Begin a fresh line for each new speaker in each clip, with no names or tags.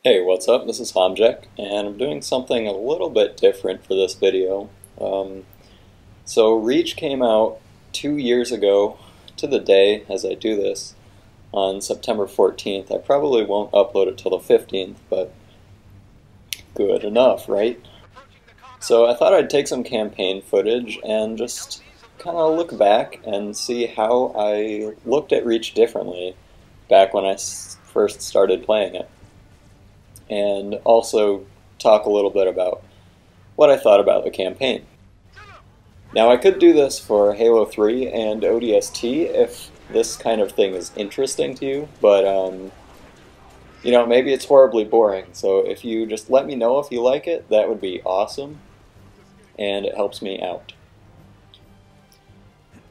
Hey, what's up? This is Homjek, and I'm doing something a little bit different for this video. So Reach came out 2 years ago to the day as I do this on September 14th. I probably won't upload it till the 15th, but good enough, right? So I thought I'd take some campaign footage and just kind of look back and see how I looked at Reach differently back when I first started playing it. And also talk a little bit about what I thought about the campaign. Now, I could do this for Halo 3 and ODST if this kind of thing is interesting to you, but maybe it's horribly boring, so if you just let me know if you like it, that would be awesome, and it helps me out.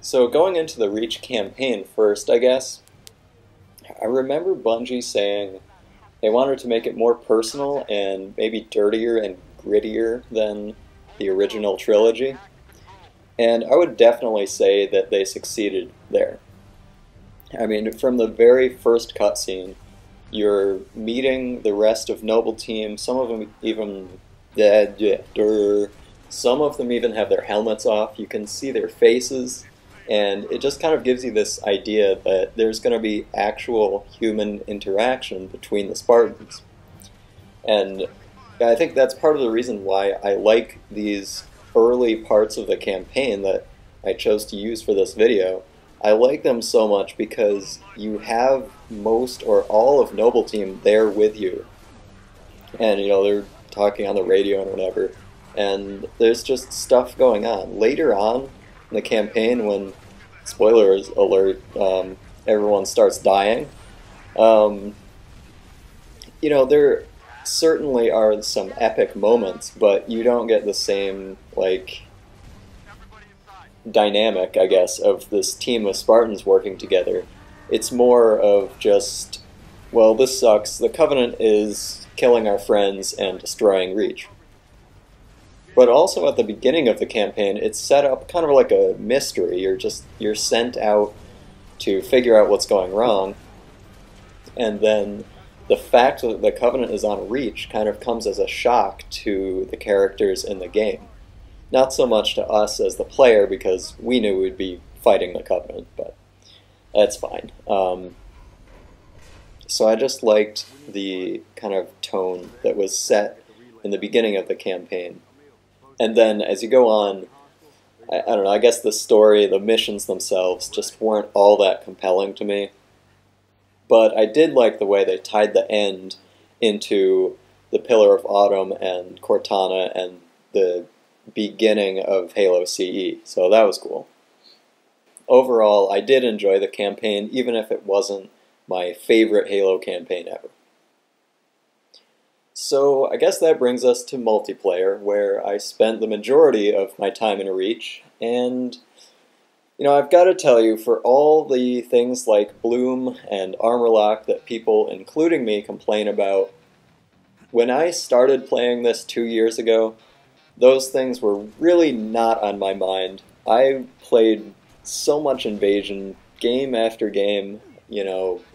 So going into the Reach campaign first, I guess, I remember Bungie saying they wanted to make it more personal and maybe dirtier and grittier than the original trilogy. And I would definitely say that they succeeded there. I mean, from the very first cutscene, you're meeting the rest of Noble Team. Some of them even have their helmets off. You can see their faces. And it just kind of gives you this idea that there's going to be actual human interaction between the Spartans. And I think that's part of the reason why I like these early parts of the campaign that I chose to use for this video. I like them so much because you have most or all of Noble Team there with you. And, they're talking on the radio and whatever. And there's just stuff going on. Later on in the campaign, when, spoilers alert, everyone starts dying, there certainly are some epic moments, but you don't get the same, dynamic, I guess, of this team of Spartans working together. It's more of just, well, this sucks, the Covenant is killing our friends and destroying Reach. But also at the beginning of the campaign, it's set up kind of like a mystery. You're sent out to figure out what's going wrong, and then the fact that the Covenant is on Reach kind of comes as a shock to the characters in the game. Not so much to us as the player, because we knew we'd be fighting the Covenant, but that's fine. So I just liked the kind of tone that was set in the beginning of the campaign. And then as you go on, I don't know, I guess the story, the missions themselves just weren't all that compelling to me. But I did like the way they tied the end into the Pillar of Autumn and Cortana and the beginning of Halo CE, so that was cool. Overall, I did enjoy the campaign, even if it wasn't my favorite Halo campaign ever. So I guess that brings us to multiplayer, where I spent the majority of my time in Reach, and I've got to tell you, for all the things like Bloom and Armor Lock that people, including me, complain about, when I started playing this 2 years ago, those things were really not on my mind. I played so much Invasion, game after game,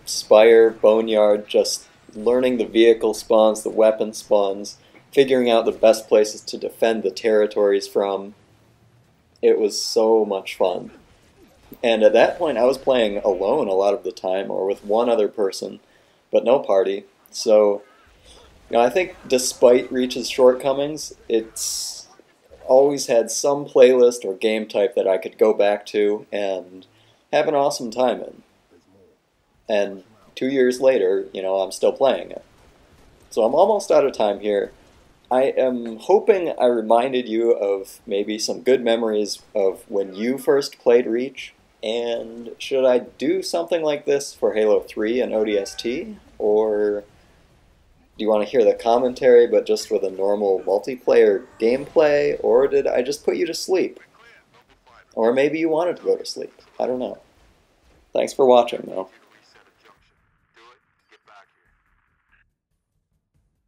Spire, Boneyard, just learning the vehicle spawns, the weapon spawns, figuring out the best places to defend the territories from. It was so much fun. And at that point I was playing alone a lot of the time, or with one other person, but no party. So, I think despite Reach's shortcomings, it's always had some playlist or game type that I could go back to and have an awesome time in. And 2 years later, I'm still playing it. So I'm almost out of time here. I am hoping I reminded you of maybe some good memories of when you first played Reach, and should I do something like this for Halo 3 and ODST, or do you want to hear the commentary but just with a normal multiplayer gameplay, or did I just put you to sleep? Or maybe you wanted to go to sleep. I don't know. Thanks for watching, though.